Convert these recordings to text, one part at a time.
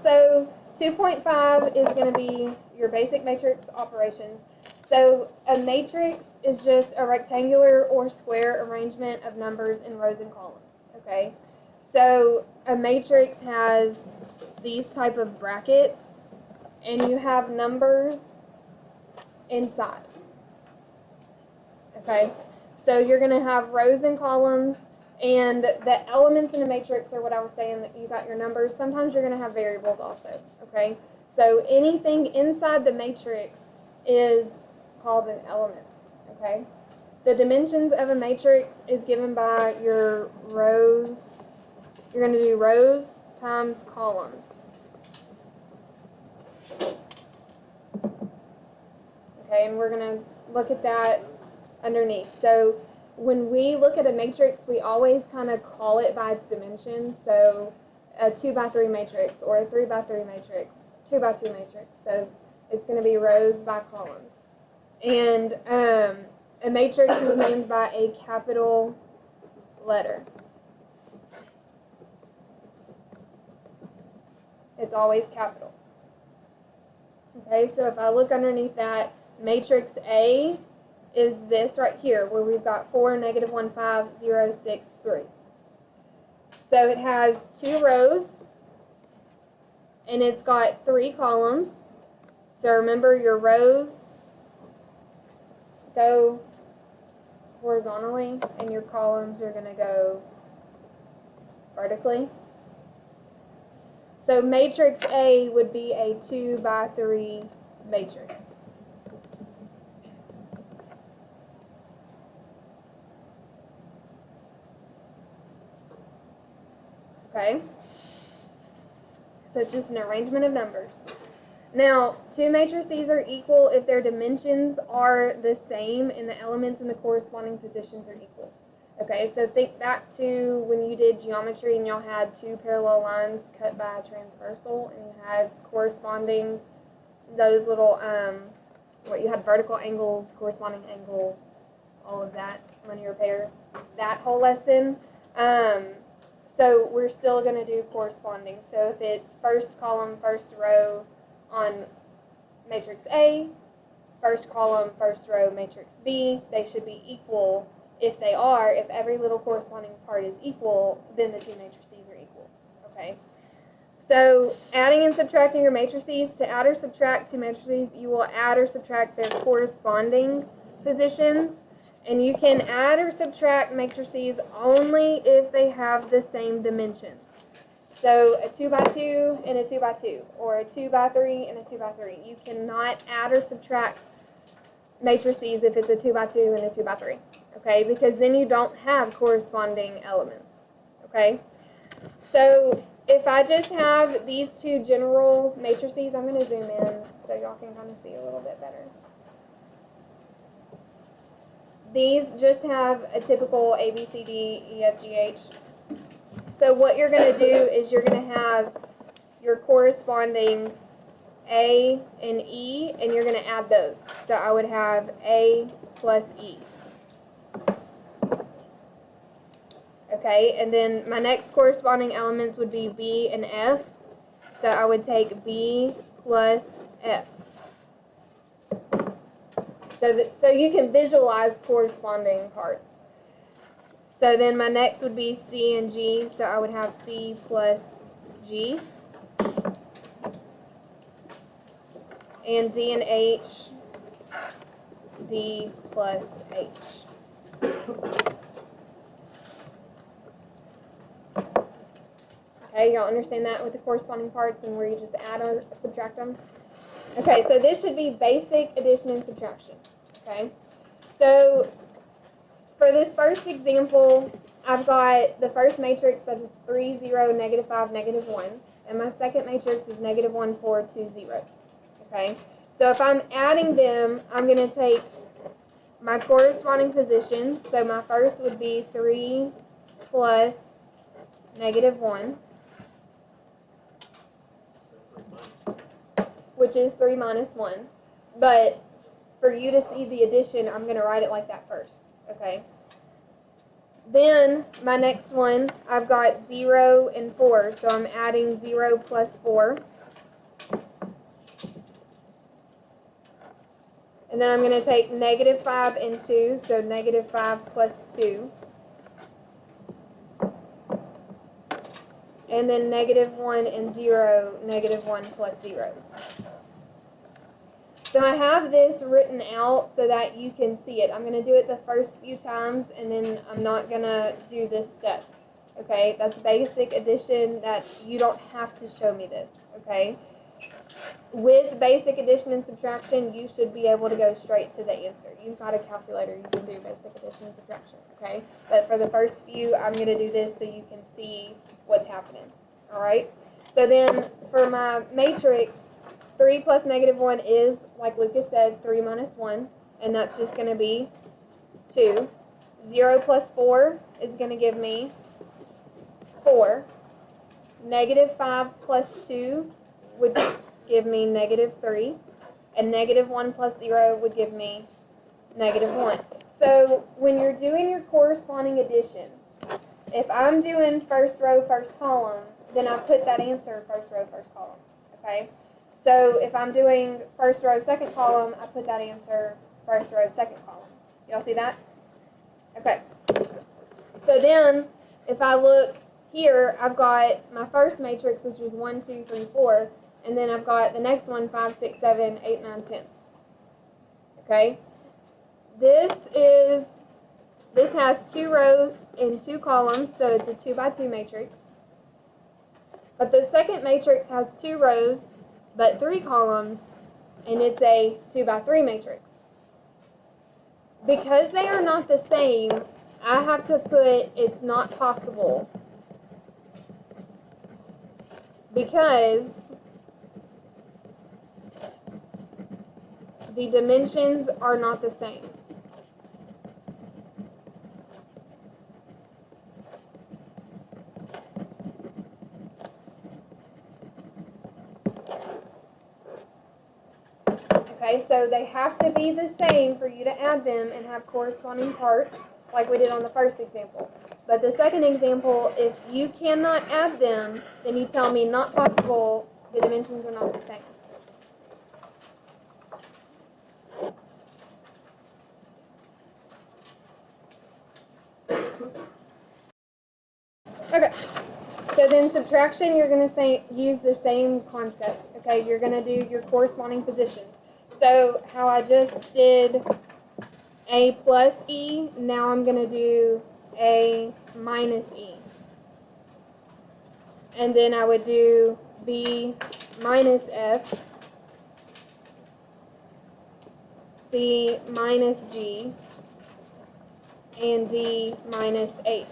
So 2.5 is going to be your basic matrix operations. So a matrix is just a rectangular or square arrangement of numbers in rows and columns. Okay. So a matrix has these type of brackets, and you have numbers inside. Okay. So you're going to have rows and columns. And the elements in a matrix are what I was saying, that you got your numbers. Sometimes you're going to have variables also, okay? So anything inside the matrix is called an element, okay? The dimensions of a matrix is given by your rows. You're going to do rows times columns. Okay, and we're going to look at that underneath. So when we look at a matrix, we always kind of call it by its dimensions. So a 2x3 matrix, or a 3x3 matrix, 2x2 matrix. So it's going to be rows by columns. And a matrix is named by a capital letter. It's always capital. Okay, so if I look underneath that, matrix A is this right here, where we've got 4, -1, 5, 0, 6, 3. So it has 2 rows, and it's got 3 columns. So remember, your rows go horizontally, and your columns are going to go vertically. So matrix A would be a 2x3 matrix. Okay, so it's just an arrangement of numbers. Now, 2 matrices are equal if their dimensions are the same and the elements in the corresponding positions are equal. Okay, so think back to when you did geometry and y'all had 2 parallel lines cut by a transversal, and you had corresponding those little, you had vertical angles, corresponding angles, all of that, linear pair, that whole lesson. So we're still going to do corresponding. So if it's first column, first row on matrix A, first column, first row, matrix B, they should be equal. If they are, if every little corresponding part is equal, then the 2 matrices are equal. Okay. So adding and subtracting your matrices, to add or subtract 2 matrices, you will add or subtract their corresponding positions. And you can add or subtract matrices only if they have the same dimensions. So a 2x2 and a 2x2, or a 2x3 and a 2x3. You cannot add or subtract matrices if it's a 2x2 and a 2x3. Okay, because then you don't have corresponding elements. Okay, so if I just have these 2 general matrices, I'm going to zoom in so y'all can kind of see a little bit better. These just have a typical A, B, C, D, E, F, G, H. So what you're going to do is you're going to have your corresponding A and E, and you're going to add those. So I would have A plus E. Okay, and then my next corresponding elements would be B and F. So I would take B plus F. So you can visualize corresponding parts. So then my next would be C and G, so I would have C plus G. And D and H, D plus H. Okay, y'all understand that with the corresponding parts and where you just add or subtract them? Okay, so this should be basic addition and subtraction. Okay, so for this first example, I've got the first matrix that is 3, 0, -5, -1, and my second matrix is -1, 4, 2, 0. Okay, so if I'm adding them, I'm going to take my corresponding positions. So my first would be 3 plus -1, which is 3 minus 1. But for you to see the addition, I'm going to write it like that first. Okay. Then my next one, I've got 0 and 4. So I'm adding 0 plus 4. And then I'm going to take negative 5 and 2, so negative 5 plus 2. And then negative 1 and 0, negative 1 plus 0. So I have this written out so that you can see it. I'm going to do it the first few times, and then I'm not going to do this step. Okay, that's basic addition that you don't have to show me this. Okay. With basic addition and subtraction, you should be able to go straight to the answer. You've got a calculator, you can do basic addition and subtraction, okay? But for the first few, I'm going to do this so you can see what's happening, all right? So then for my matrix, 3 plus negative 1 is, like Lucas said, 3 minus 1, and that's just going to be 2. 0 plus 4 is going to give me 4. Negative 5 plus 2 would give me negative 3, and negative 1 plus 0 would give me negative 1. So when you're doing your corresponding addition, if I'm doing first row, first column, then I put that answer first row, first column, okay? So if I'm doing first row, second column, I put that answer first row, second column. Y'all see that? Okay. So then, if I look here, I've got my first matrix, which is 1, 2, 3, 4, and then I've got the next one, 5, 6, 7, 8, 9, 10. Okay? This has 2 rows and 2 columns, so it's a 2 by 2 matrix. But the second matrix has 2 rows, but 3 columns, and it's a 2 by 3 matrix. Because they are not the same, I have to put it's not possible. Because the dimensions are not the same. Okay, so they have to be the same for you to add them and have corresponding parts, like we did on the first example. But the second example, if you cannot add them, then you tell me not possible, the dimensions are not the same. Okay, so then subtraction, you're going to use the same concept. Okay, you're going to do your corresponding positions. So how I just did A plus E, now I'm going to do A minus E. And then I would do B minus F, C minus G, and D minus H.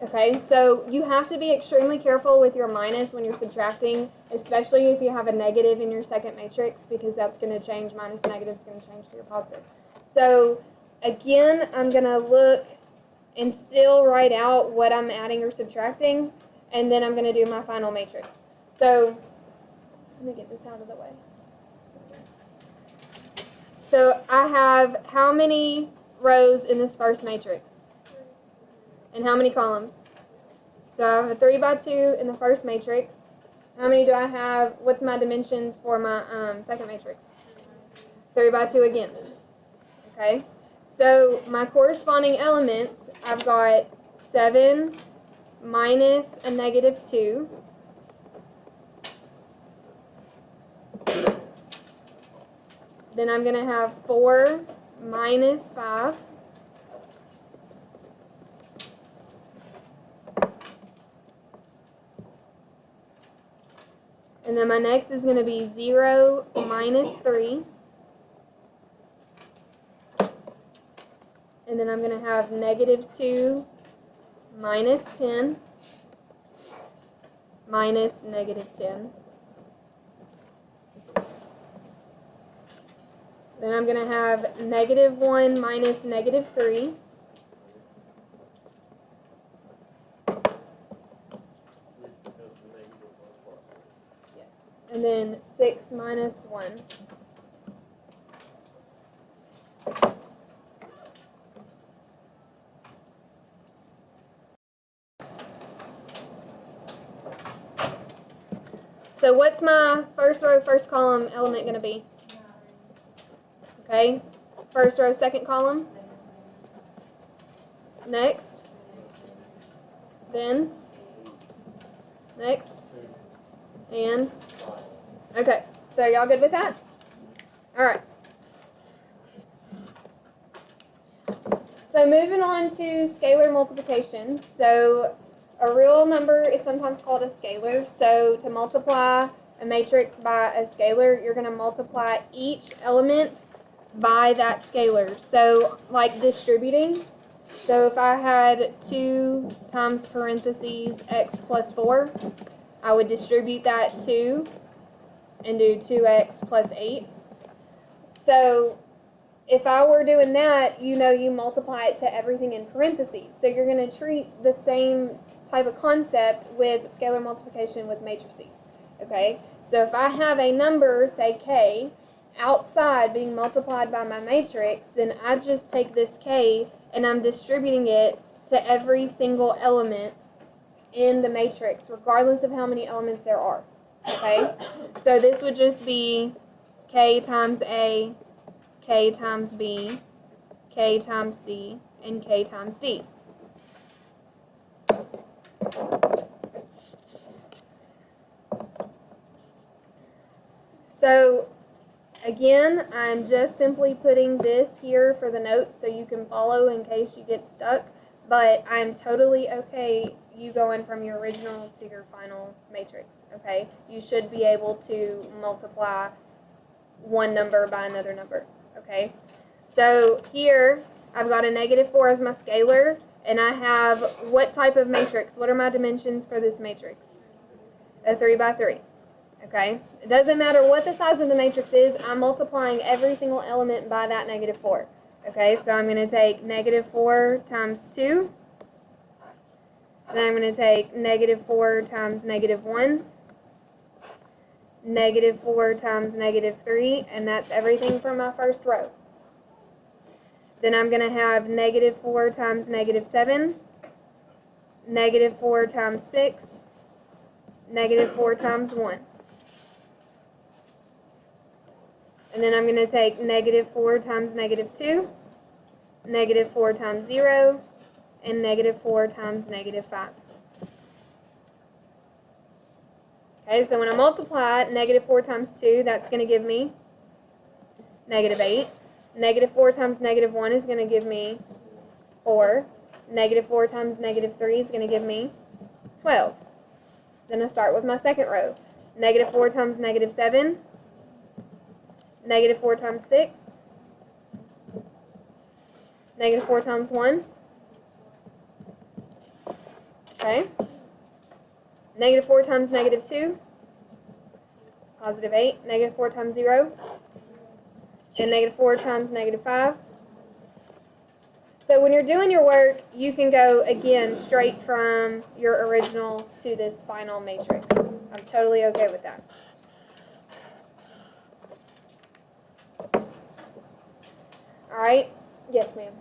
Okay, so you have to be extremely careful with your minus when you're subtracting, especially if you have a negative in your second matrix, because that's going to change. Minus negative is going to change to your positive. So again, I'm going to look and still write out what I'm adding or subtracting, and then I'm going to do my final matrix. So let me get this out of the way. So I have how many rows in this first matrix? And how many columns? So I have a 3 by 2 in the first matrix. How many do I have? What's my dimensions for my second matrix? 3 by 2 again. Okay. So my corresponding elements, I've got 7 minus a negative 2. Then I'm going to have 4 minus 5. And then my next is going to be 0 minus 3. And then I'm going to have negative 2 minus 10 minus negative 10. Then I'm going to have negative 1 minus negative 3. And then 6 minus 1. So what's my first row, first column element going to be? Okay, first row, second column. Next. Then. Next. And. Okay, so y'all good with that? All right. So moving on to scalar multiplication. So a real number is sometimes called a scalar. So to multiply a matrix by a scalar, you're going to multiply each element by that scalar. So like distributing. So if I had 2 times parentheses x plus 4, I would distribute that 2 and do 2x plus 8. So if I were doing that, you know you multiply it to everything in parentheses. So you're going to treat the same type of concept with scalar multiplication with matrices. Okay? So if I have a number, say k, outside being multiplied by my matrix, then I just take this k and I'm distributing it to every single element in the matrix, regardless of how many elements there are. Okay? So this would just be k times A, k times B, k times C, and k times D. So again, I'm just simply putting this here for the notes so you can follow in case you get stuck, but I'm totally okay you going from your original to your final matrix, okay? You should be able to multiply one number by another number. Okay, so here I've got a -4 as my scalar, and I have what type of matrix? What are my dimensions for this matrix? A 3 by 3. Okay, it doesn't matter what the size of the matrix is, I'm multiplying every single element by that -4. Okay, so I'm going to take -4 times 2, then I'm going to take -4 times -1, -4 times -3, and that's everything for my first row. Then I'm going to have -4 times -7, -4 times 6, -4 times 1. And then I'm going to take -4 times -2, -4 times 0, and -4 times -5. Okay, so when I multiply -4 times 2, that's going to give me -8. -4 times -1 is going to give me 4. -4 times -3 is going to give me 12. Then I start with my second row. -4 times -7, -4 times 6, -4 times 1. Okay. -4 times -2, +8, -4 times 0, and -4 times -5. So when you're doing your work, you can go, again, straight from your original to this final matrix. I'm totally okay with that. All right? Yes, ma'am.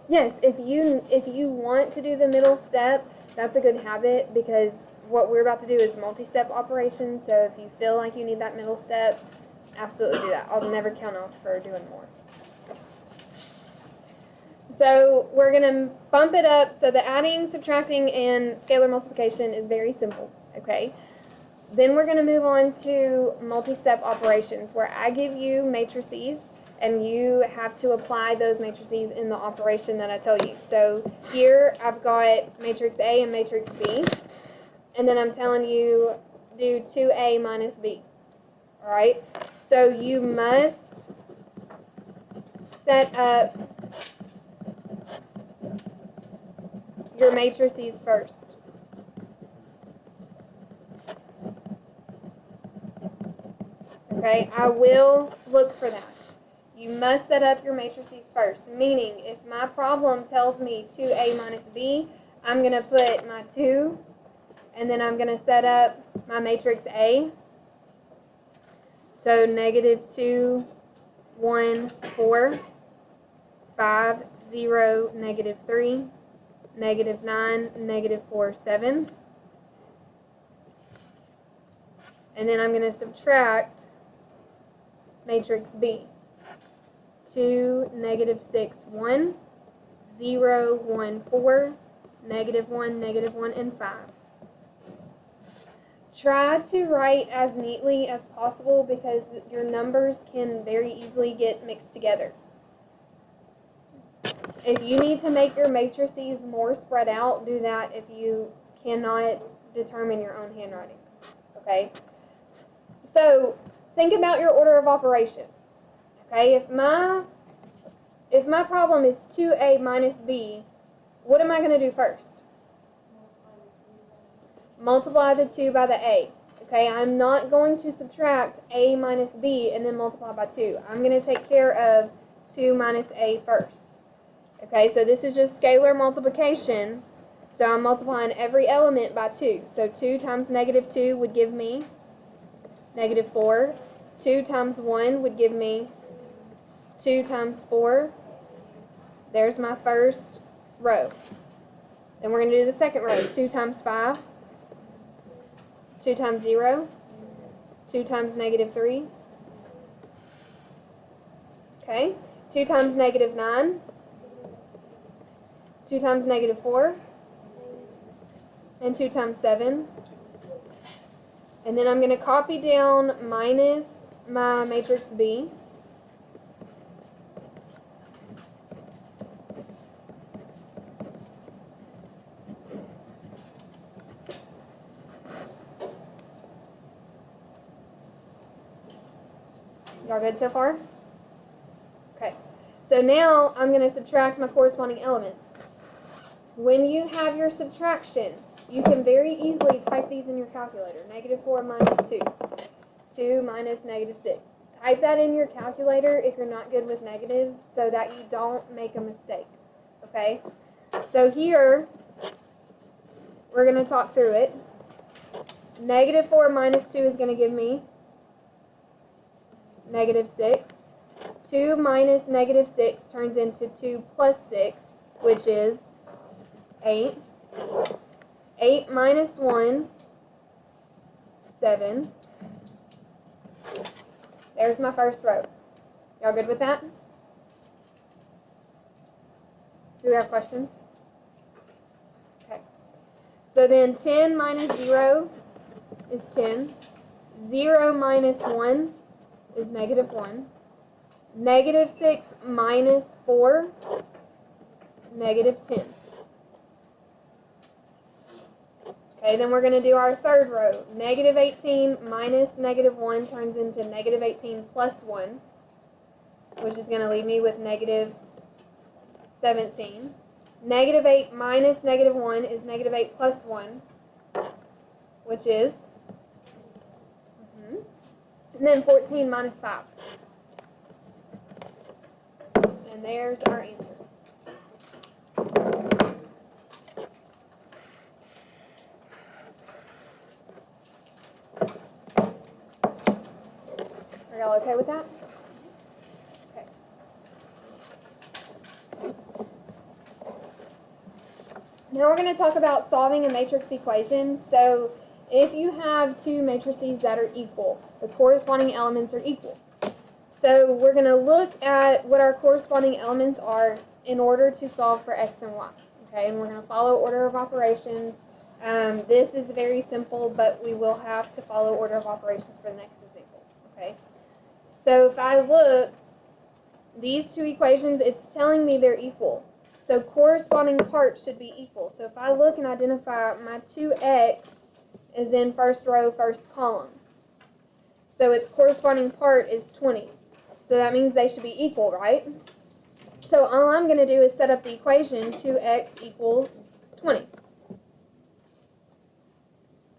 Yes, if you want to do the middle step, that's a good habit, because what we're about to do is multi-step operations. So if you feel like you need that middle step, absolutely do that. I'll never count off for doing more. So we're going to bump it up. So the adding, subtracting, and scalar multiplication is very simple. Okay. Then we're going to move on to multi-step operations, where I give you matrices, and you have to apply those matrices in the operation that I tell you. So here I've got matrix A and matrix B, and then I'm telling you do 2A minus B. All right? So you must set up your matrices first. Okay? I will look for that. You must set up your matrices first, meaning if my problem tells me 2A minus B, I'm going to put my 2, and then I'm going to set up my matrix A. So -2, 1, 4, 5, 0, -3, negative 9, negative 4, 7. And then I'm going to subtract matrix B. 2, negative 6, 1, 0, 1, 4, negative 1, and 5. Try to write as neatly as possible because your numbers can very easily get mixed together. If you need to make your matrices more spread out, do that if you cannot determine your own handwriting. Okay? So, think about your order of operations. Okay? If my problem is 2a minus b, what am I going to do first? Multiply the 2 by the a. Okay? I'm not going to subtract a minus b and then multiply by 2. I'm going to take care of 2 minus a first. Okay, so this is just scalar multiplication. So I'm multiplying every element by 2. So 2 times negative 2 would give me negative 4. 2 times 1 would give me 2 times 4. There's my first row. Then we're going to do the second row. 2 times 5. 2 times 0. 2 times negative 3. Okay, 2 times negative 9. 2 times negative 4, and 2 times 7. And then I'm going to copy down minus my matrix B. Y'all good so far? Okay. So now I'm going to subtract my corresponding elements. When you have your subtraction, you can very easily type these in your calculator. Negative 4 minus 2. 2 minus negative 6. Type that in your calculator if you're not good with negatives so that you don't make a mistake. Okay? So here, we're going to talk through it. Negative 4 minus 2 is going to give me negative 6. 2 minus negative 6 turns into 2 plus 6, which is 8. 8 minus 1, 7. There's my first row. Y'all good with that? Do we have questions? Okay. So then 10 minus 0 is 10. 0 minus 1 is negative 1. Negative 6 minus 4, negative 10. Okay, then we're going to do our third row. Negative 18 minus negative 1 turns into negative 18 plus 1, which is going to leave me with negative 17. Negative 8 minus negative 1 is negative 8 plus 1, which is, and then 14 minus 5. And there's our answer. Are y'all okay with that? Okay. Now we're going to talk about solving a matrix equation. So if you have two matrices that are equal, the corresponding elements are equal. So we're going to look at what our corresponding elements are in order to solve for x and y. Okay, and we're going to follow order of operations. This is very simple, but we will have to follow order of operations for the next example. Okay. So if I look, these two equations, it's telling me they're equal. So corresponding parts should be equal. So if I look and identify my 2x is in first row, first column. So its corresponding part is 20. So that means they should be equal, right? So all I'm going to do is set up the equation 2x equals 20.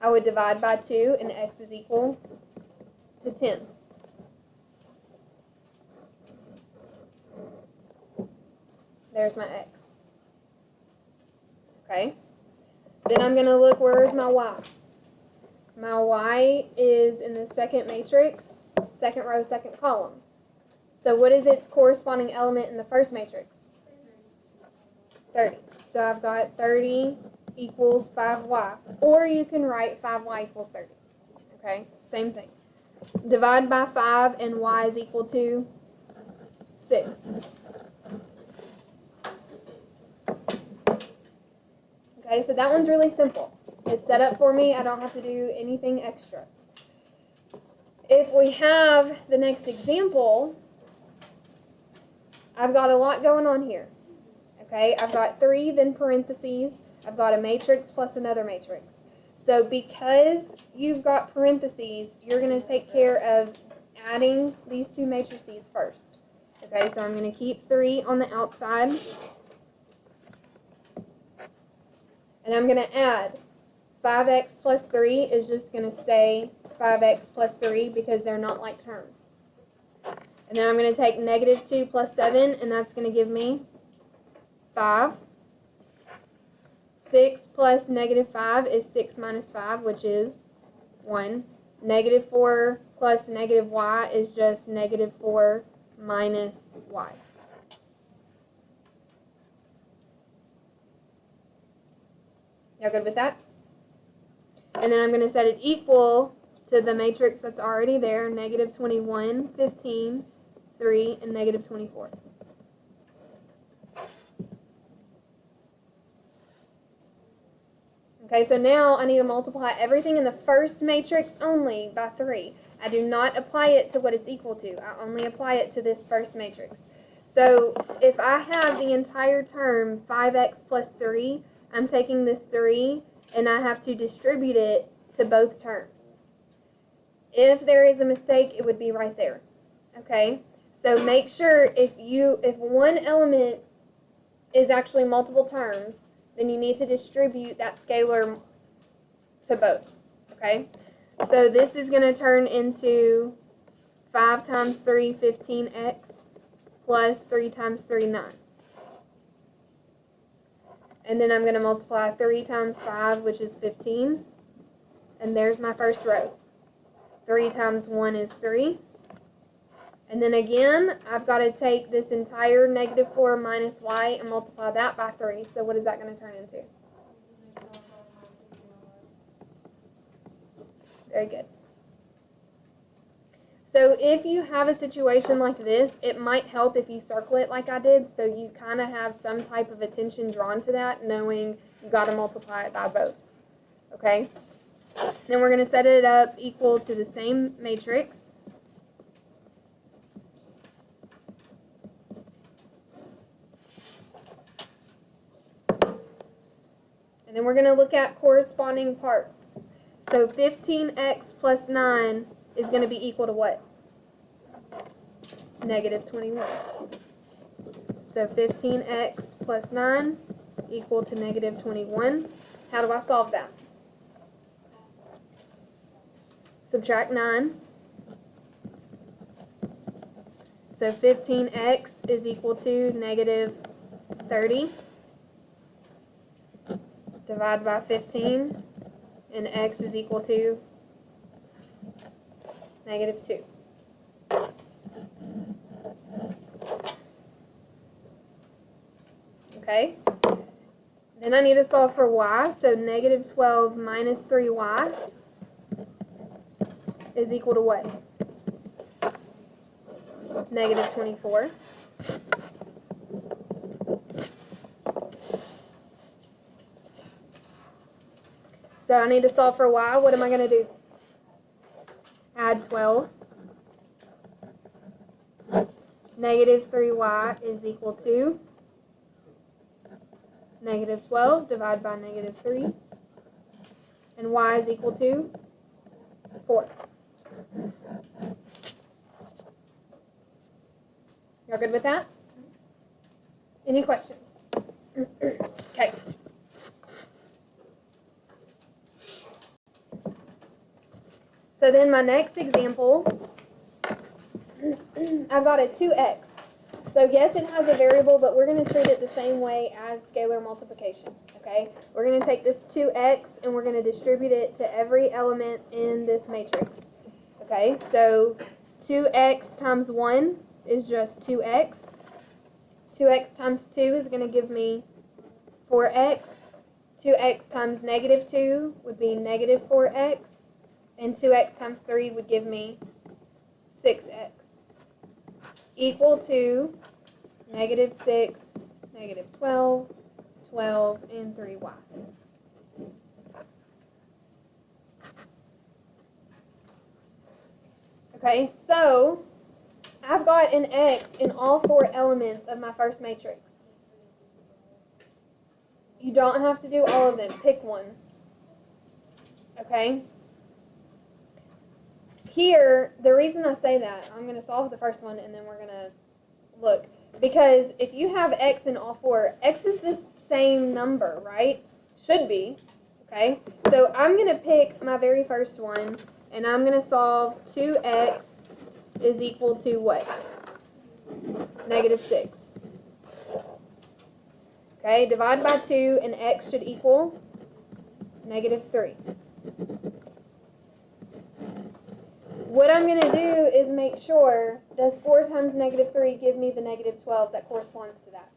I would divide by 2 and x is equal to 10. There's my x. Okay. Then I'm going to look, where is my y? My y is in the second matrix, second row, second column. So what is its corresponding element in the first matrix? 30. So I've got 30 equals 5y. Or you can write 5y equals 30. Okay, same thing. Divide by 5 and y is equal to 6. Okay, so that one's really simple. It's set up for me. I don't have to do anything extra. If we have the next example, I've got a lot going on here. Okay, I've got 3, then parentheses. I've got a matrix plus another matrix. So because you've got parentheses, you're going to take care of adding these two matrices first. Okay, so I'm going to keep 3 on the outside. And I'm going to add 5x plus 3 is just going to stay 5x plus 3 because they're not like terms. And then I'm going to take negative 2 plus 7, and that's going to give me 5. 6 plus negative 5 is 6 minus 5, which is 1. Negative 4 plus negative y is just negative 4 minus y. Y'all good with that? And then I'm going to set it equal to the matrix that's already there, negative 21, 15, 3, and negative 24. Okay, so now I need to multiply everything in the first matrix only by 3. I do not apply it to what it's equal to. I only apply it to this first matrix. So if I have the entire term 5x plus 3, I'm taking this 3 and I have to distribute it to both terms. If there is a mistake, it would be right there. Okay? So make sure if one element is actually multiple terms, then you need to distribute that scalar to both. Okay? So this is going to turn into 5 times 3, 15x, plus 3 times 3, 9. And then I'm going to multiply 3 times 5, which is 15. And there's my first row. 3 times 1 is 3. And then again, I've got to take this entire negative 4 minus y and multiply that by 3. So what is that going to turn into? Very good. So if you have a situation like this, it might help if you circle it like I did, so you kind of have some type of attention drawn to that, knowing you got to multiply it by both. Okay? Then we're going to set it up equal to the same matrix. And then we're going to look at corresponding parts. So 15x plus 9 is going to be equal to what? Negative 21. So 15x plus 9 equal to negative 21. How do I solve that? Subtract 9. So 15x is equal to negative 30. Divide by 15. And x is equal to negative 2. Okay? Then I need to solve for y. So negative 12 minus 3y is equal to what? Negative 24. So I need to solve for y. What am I going to do? Add 12. Negative 3y is equal to negative 12 divided by negative 3. And y is equal to 4. Y'all good with that? Any questions? Okay. So then my next example, I've got a 2x. So yes, it has a variable, but we're going to treat it the same way as scalar multiplication. Okay? We're going to take this 2x and we're going to distribute it to every element in this matrix. Okay? So 2x times 1 is just 2x. 2x times 2 is going to give me for x, 2x times negative 2 would be negative 4x, and 2x times 3 would give me 6x, equal to negative 6, negative 12, 12, and 3y. Okay, so I've got an x in all 4 elements of my first matrix. You don't have to do all of them. Pick one. Okay? Here, the reason I say that, I'm going to solve the first one and then we're going to look. Because if you have x in all 4, x is the same number, right? Should be. Okay? So I'm going to pick my very first one and I'm going to solve 2x is equal to what? Negative 6. Okay, divide by 2 and x should equal negative 3. What I'm going to do is make sure, does 4 times negative 3 give me the negative 12 that corresponds to that?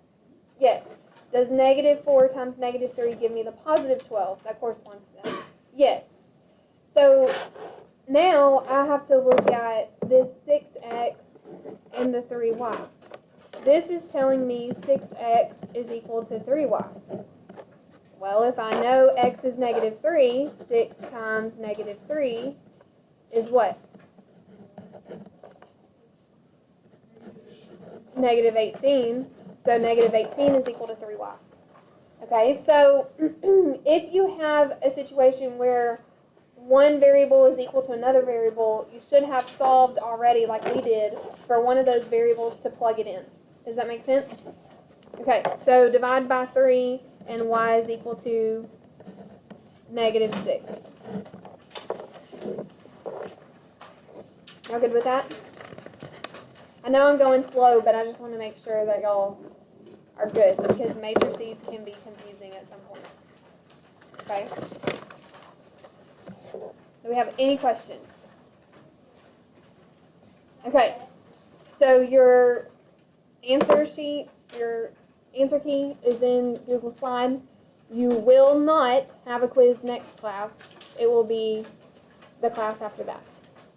Yes. Does negative 4 times negative 3 give me the positive 12 that corresponds to that? Yes. So now I have to look at this 6x and the 3y. This is telling me 6x is equal to 3y. Well, if I know x is negative 3, 6 times negative 3 is what? Negative 18. So negative 18 is equal to 3y. Okay, so if you have a situation where one variable is equal to another variable, you should have solved already, like we did, for one of those variables to plug it in. Does that make sense? Okay, so divide by 3 and y is equal to negative 6. Y'all good with that? I know I'm going slow, but I just want to make sure that y'all are good because matrices can be confusing at some points. Okay? Do we have any questions? Okay, so your answer sheet, your answer key is in Google Slide. You will not have a quiz next class. It will be the class after that.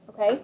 Okay?